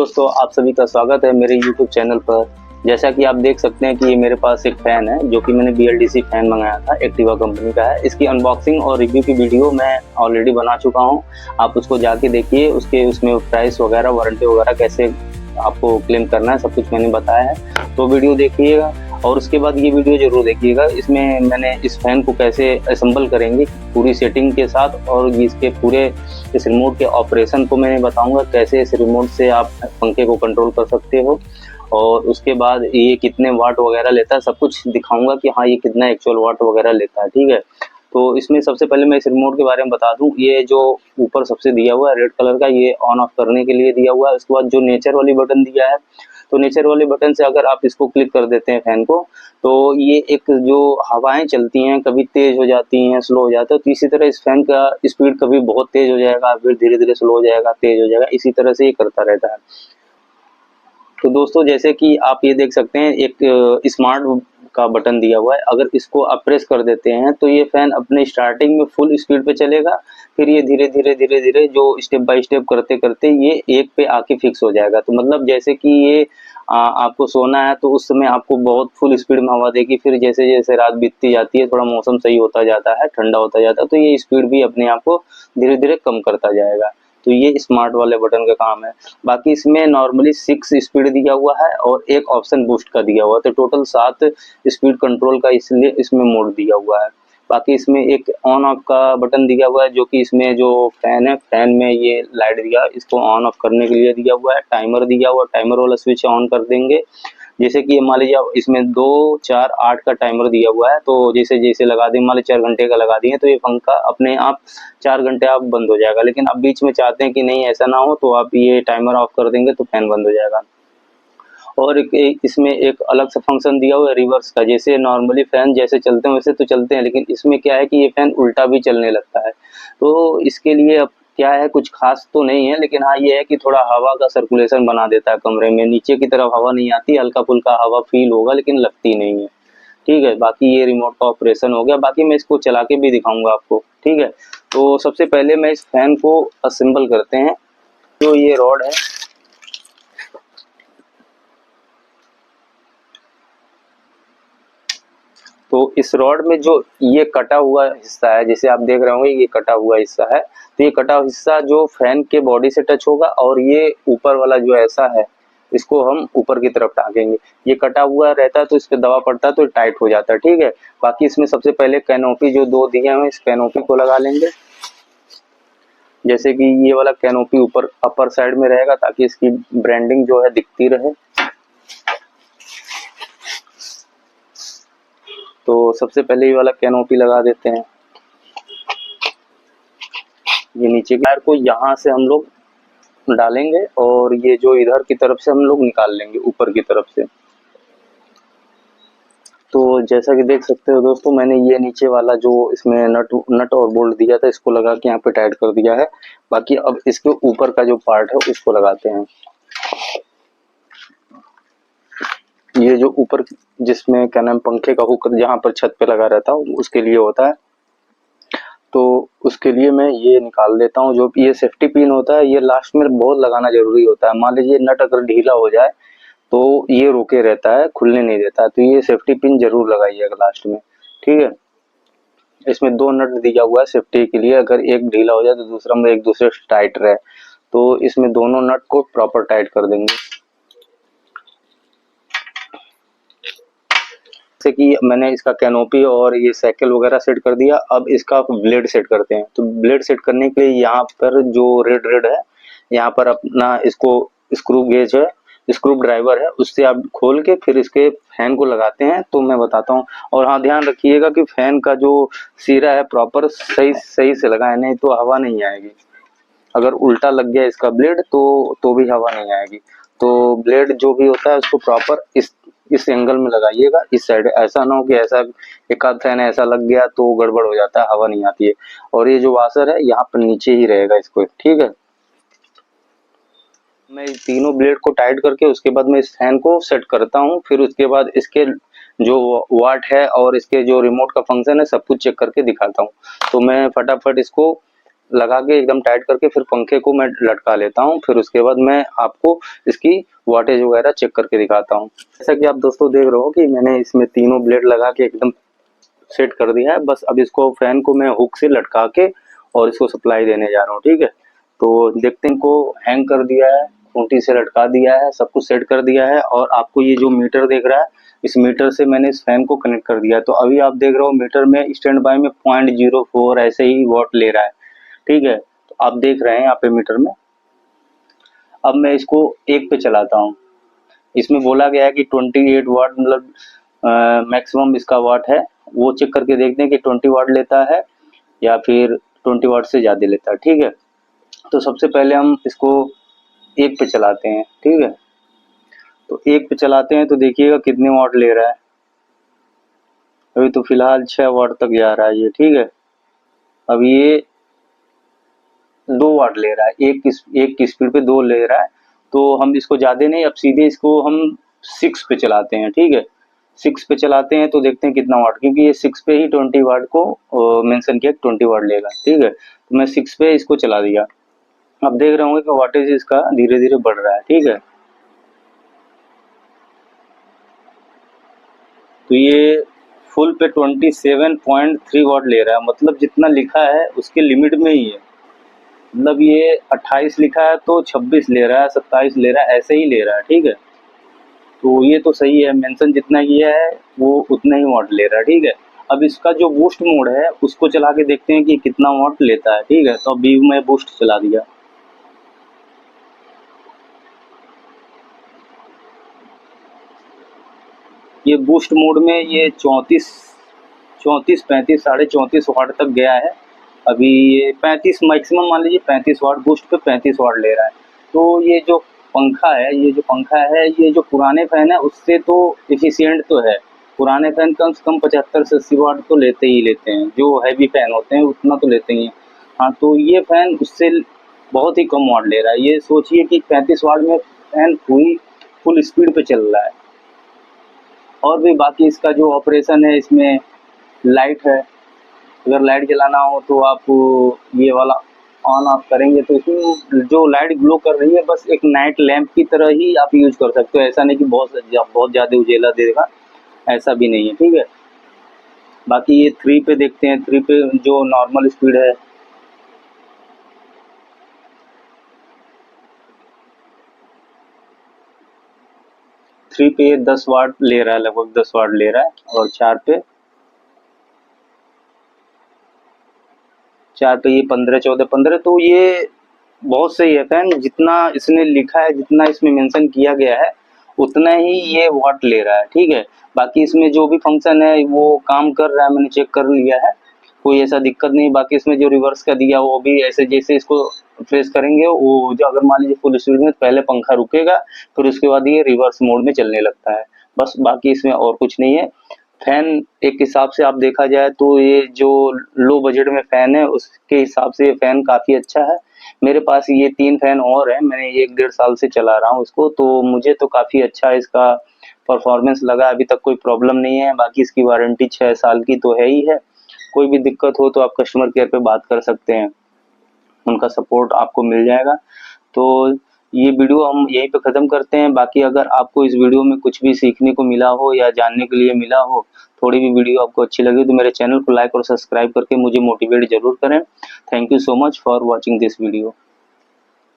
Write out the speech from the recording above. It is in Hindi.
दोस्तों, आप सभी का स्वागत है मेरे YouTube चैनल पर। जैसा कि आप देख सकते हैं कि ये मेरे पास एक फ़ैन है जो कि मैंने BLDC फ़ैन मंगाया था, एक्टिवा कंपनी का है। इसकी अनबॉक्सिंग और रिव्यू की वीडियो मैं ऑलरेडी बना चुका हूँ। आप उसको जाके देखिए, उसमें प्राइस वगैरह, वारंटी वगैरह कैसे आपको क्लेम करना है, सब कुछ मैंने बताया है। तो वीडियो देखिएगा और उसके बाद ये वीडियो ज़रूर देखिएगा। इसमें मैंने इस फ़ैन को कैसे असेंबल करेंगे पूरी सेटिंग के साथ, और इसके पूरे इस रिमोट के ऑपरेशन को मैं बताऊंगा, कैसे इस रिमोट से आप पंखे को कंट्रोल कर सकते हो, और उसके बाद ये कितने वाट वगैरह लेता है, सब कुछ दिखाऊंगा कि हाँ ये कितना एक्चुअल वाट वगैरह लेता है। ठीक है, तो इसमें सबसे पहले मैं इस रिमोट के बारे में बता दूं। ये जो ऊपर सबसे दिया हुआ है रेड कलर का, ये ऑन ऑफ करने के लिए दिया हुआ है। उसके बाद जो नेचर वाली बटन दिया है, तो नेचर वाले बटन से अगर आप इसको क्लिक कर देते हैं फैन को, तो ये एक जो हवाएं चलती हैं, कभी तेज हो जाती हैं, स्लो हो जाता है। तो इसी तरह इस फैन का स्पीड कभी बहुत तेज हो जाएगा, फिर धीरे धीरे स्लो हो जाएगा, तेज हो जाएगा, इसी तरह से ये करता रहता है। तो दोस्तों, जैसे कि आप ये देख सकते हैं, एक स्मार्ट का बटन दिया हुआ है। अगर इसको आप प्रेस कर देते हैं तो ये फैन अपने स्टार्टिंग में फुल स्पीड पे चलेगा, फिर ये धीरे धीरे धीरे धीरे जो स्टेप बाय स्टेप करते करते ये एक पे आके फिक्स हो जाएगा। तो मतलब जैसे कि ये आपको सोना है तो उस समय आपको बहुत फुल स्पीड में हवा देगी, फिर जैसे जैसे रात बीतती जाती है, थोड़ा मौसम सही होता जाता है, ठंडा होता जाता है, तो ये स्पीड भी अपने आप को धीरे धीरे कम करता जाएगा। तो ये स्मार्ट वाले बटन का काम है। बाकी इसमें नॉर्मली 6 स्पीड दिया हुआ है और एक ऑप्शन बूस्ट का दिया हुआ है, तो टोटल 7 स्पीड कंट्रोल का इसलिए इसमें मोड दिया हुआ है। बाकी इसमें एक ऑन ऑफ का बटन दिया हुआ है, जो कि इसमें जो फैन है, फैन में ये लाइट दिया, इसको ऑन ऑफ करने के लिए दिया हुआ है। टाइमर दिया हुआ, टाइमर वाला स्विच ऑन कर देंगे। जैसे कि मान लीजिए इसमें 2, 4, 8 का टाइमर दिया हुआ है, तो जैसे जैसे लगा दें, मान लीजिए 4 घंटे का लगा दिए, तो ये पंखा अपने आप 4 घंटे आप बंद हो जाएगा। लेकिन आप बीच में चाहते हैं कि नहीं ऐसा ना हो, तो आप ये टाइमर ऑफ कर देंगे तो फैन बंद हो जाएगा। और इसमें एक अलग सा फंक्शन दिया हुआ है रिवर्स का। जैसे नॉर्मली फैन जैसे चलते हैं वैसे तो चलते हैं, लेकिन इसमें क्या है कि ये फैन उल्टा भी चलने लगता है। तो इसके लिए अब क्या है, कुछ खास तो नहीं है, लेकिन हाँ ये है कि थोड़ा हवा का सर्कुलेशन बना देता है कमरे में। नीचे की तरफ हवा नहीं आती, हल्का फुल्का हवा फील होगा लेकिन लगती नहीं है। ठीक है, बाकी ये रिमोट का ऑपरेशन हो गया। बाकी मैं इसको चला के भी दिखाऊंगा आपको। ठीक है, तो सबसे पहले मैं इस फैन को असेंबल करते हैं। जो ये रॉड है, तो इस रॉड में जो ये कटा हुआ हिस्सा है, जैसे आप देख रहे होंगे ये कटा हुआ हिस्सा है, तो ये कटा हुआ हिस्सा जो फैन के बॉडी से टच होगा, और ये ऊपर वाला जो ऐसा है, इसको हम ऊपर की तरफ टाँगेंगे। ये कटा हुआ रहता है तो इस पे दबाव पड़ता है तो टाइट हो जाता है। ठीक है, बाकी इसमें सबसे पहले कैनोपी जो 2 दिए हैं, इस कैनोपी को लगा लेंगे। जैसे कि ये वाला कैनोपी ऊपर अपर साइड में रहेगा, ताकि इसकी ब्रांडिंग जो है दिखती रहे। तो सबसे पहले ये वाला कैनोपी लगा देते हैं। ये नीचे की वायर को यहाँ से हम लोग डालेंगे, और ये जो इधर की तरफ से हम लोग निकाल लेंगे ऊपर की तरफ से। तो जैसा कि देख सकते हो दोस्तों, मैंने ये नीचे वाला जो इसमें नट और बोल्ट दिया था, इसको लगा के यहाँ पे टाइट कर दिया है। बाकी अब इसके ऊपर का जो पार्ट है उसको लगाते हैं। ये जो ऊपर जिसमें क्या नाम, पंखे का हुक जहाँ पर छत पे लगा रहता है उसके लिए होता है, तो उसके लिए मैं ये निकाल देता हूँ। जो ये सेफ्टी पिन होता है, ये लास्ट में बहुत लगाना जरूरी होता है। मान लीजिए नट अगर ढीला हो जाए तो ये रोके रहता है, खुलने नहीं देता है, तो ये सेफ्टी पिन जरूर लगाइएगा लास्ट में। ठीक है, इसमें 2 नट दिया हुआ है सेफ्टी के लिए। अगर एक ढीला हो जाए तो दूसरा में एक दूसरे से टाइट रहे, तो इसमें दोनों नट को प्रॉपर टाइट कर देंगे। जैसे कि मैंने इसका कैनोपी और ये साइकिल वगैरह सेट कर दिया, अब इसका ब्लेड सेट करते हैं। तो ब्लेड सेट करने के लिए यहाँ पर जो रेड रेड है, यहाँ पर अपना इसको स्क्रू गेज है, स्क्रू ड्राइवर है, उससे आप खोल के फिर इसके फैन को लगाते हैं। तो मैं बताता हूँ। और हाँ, ध्यान रखिएगा कि फैन का जो सिरा है प्रॉपर सही सही से लगाए, नहीं तो हवा नहीं आएगी। अगर उल्टा लग गया इसका ब्लेड तो भी हवा नहीं आएगी। तो ब्लेड जो भी होता है उसको प्रॉपर इस एंगल में लगाइएगा, इस साइड। ऐसा ना हो कि ऐसा एक आध फैन ऐसा लग गया तो गड़बड़ हो जाता है, हवा नहीं आती है। और ये जो वाशर है यहाँ पर नीचे ही रहेगा इसको। ठीक है, मैं तीनों ब्लेड को टाइट करके उसके बाद मैं इस फैन को सेट करता हूँ। फिर उसके बाद इसके जो वाट है और इसके जो रिमोट का फंक्शन है सब कुछ चेक करके दिखाता हूँ। तो मैं फटाफट इसको लगा के एकदम टाइट करके फिर पंखे को मैं लटका लेता हूँ। फिर उसके बाद मैं आपको इसकी वाटेज वगैरह चेक करके दिखाता हूँ। जैसा कि आप दोस्तों देख रहे हो कि मैंने इसमें तीनों ब्लेड लगा के एकदम सेट कर दिया है। बस अब इसको फैन को मैं हुक से लटका के और इसको सप्लाई देने जा रहा हूँ, ठीक है। तो देखते हैं, को हैंग कर दिया है, खूंटी से लटका दिया है, सब कुछ सेट कर दिया है। और आपको ये जो मीटर देख रहा है, इस मीटर से मैंने इस फैन को कनेक्ट कर दिया है। तो अभी आप देख रहे हो मीटर में स्टैंड बाय में 0.04 ऐसे ही वॉट ले रहा है, ठीक है। तो आप देख रहे हैं यहाँ पे मीटर में। अब मैं इसको 1 पे चलाता हूँ। इसमें बोला गया है कि 28 वाट मतलब मैक्सिमम इसका वाट है। वो चेक करके देखते हैं कि 20 वाट लेता है या फिर 20 वाट से ज़्यादा लेता है, ठीक है। तो सबसे पहले हम इसको 1 पे चलाते हैं, ठीक है। तो 1 पे चलाते हैं तो देखिएगा कितने वाट ले रहा है। अभी तो फिलहाल 6 वाट तक जा रहा है ये, ठीक है। अब ये 2 वाट ले रहा है, एक की स्पीड पे 2 ले रहा है। तो हम इसको ज़्यादा नहीं, अब सीधे इसको हम 6 पे चलाते हैं, ठीक है। 6 पे चलाते हैं तो देखते हैं कितना वाट, क्योंकि ये 6 पे ही 20 वाट को मेंशन किया, 20 वाट लेगा, ठीक है। तो मैं 6 पे इसको चला दिया। आप देख रहे होंगे कि वाटेज इसका धीरे धीरे बढ़ रहा है, ठीक है। तो ये फुल पे 27.3 वाट ले रहा है, मतलब जितना लिखा है उसके लिमिट में ही है। मतलब ये 28 लिखा है तो 26 ले रहा है, 27 ले रहा है, ऐसे ही ले रहा है, ठीक है। तो ये तो सही है, मेंशन जितना किया है वो उतना ही वाट ले रहा है, ठीक है। अब इसका जो बूस्ट मोड है उसको चला के देखते हैं कि कितना वाट लेता है, ठीक है। तो अभी मैं बूस्ट चला दिया। ये बूस्ट मोड में ये 34 34 35 साढ़े 34 वाट तक गया है। अभी ये 35 मैक्सिमम मान लीजिए 35 वाट, बूस्ट पे 35 वाट ले रहा है। तो ये जो पंखा है, ये जो पुराने फैन है उससे तो एफिशिएंट तो है। पुराने फैन कम से कम 75 से 80 वाट तो लेते ही लेते हैं, जो हैवी फैन होते हैं उतना तो लेते ही हैं। हाँ, तो ये फैन उससे बहुत ही कम वाट ले रहा है। ये सोचिए कि 35 वाट में फैन पूरी फुल स्पीड पे चल रहा है। और भी बाकी इसका जो ऑपरेशन है, इसमें लाइट है। अगर लाइट जलाना हो तो आप ये वाला ऑन ऑफ करेंगे तो इसमें जो लाइट ग्लो कर रही है बस एक नाइट लैंप की तरह ही आप यूज कर सकते हो। ऐसा नहीं कि बहुत ज़्यादा उजेला देगा, ऐसा भी नहीं है, ठीक है। बाकी ये 3 पे देखते हैं, 3 पे जो नॉर्मल स्पीड है, 3 पे ये 10 वाट ले रहा है, लगभग 10 वाट ले रहा है। और 4 पे ये 15 14 15। तो ये बहुत सही है फैन, जितना इसने लिखा है, जितना इसमें मेंशन किया गया है उतना ही ये वाट ले रहा है, ठीक है। बाकी इसमें जो भी फंक्शन है वो काम कर रहा है, मैंने चेक कर लिया है, कोई ऐसा दिक्कत नहीं। बाकी इसमें जो रिवर्स का दिया वो भी ऐसे, जैसे इसको प्रेस करेंगे वो जो अगर मान लीजिए फुल स्पीड में, पहले पंखा रुकेगा फिर उसके बाद ये रिवर्स मोड में चलने लगता है। बस बाकी इसमें और कुछ नहीं है। फैन एक हिसाब से आप देखा जाए तो ये जो लो बजट में फैन है उसके हिसाब से ये फैन काफ़ी अच्छा है। मेरे पास ये 3 फैन और हैं, मैंने 1 डेढ़ साल से चला रहा हूँ इसको, तो मुझे तो काफ़ी अच्छा इसका परफॉर्मेंस लगा। अभी तक कोई प्रॉब्लम नहीं है। बाकी इसकी वारंटी 6 साल की तो है ही है। कोई भी दिक्कत हो तो आप कस्टमर केयर पे बात कर सकते हैं, उनका सपोर्ट आपको मिल जाएगा। तो ये वीडियो हम यहीं पे ख़त्म करते हैं। बाकी अगर आपको इस वीडियो में कुछ भी सीखने को मिला हो या जानने के लिए मिला हो, थोड़ी भी वीडियो आपको अच्छी लगी तो मेरे चैनल को लाइक और सब्सक्राइब करके मुझे मोटिवेट ज़रूर करें। Thank you so much for watching this video.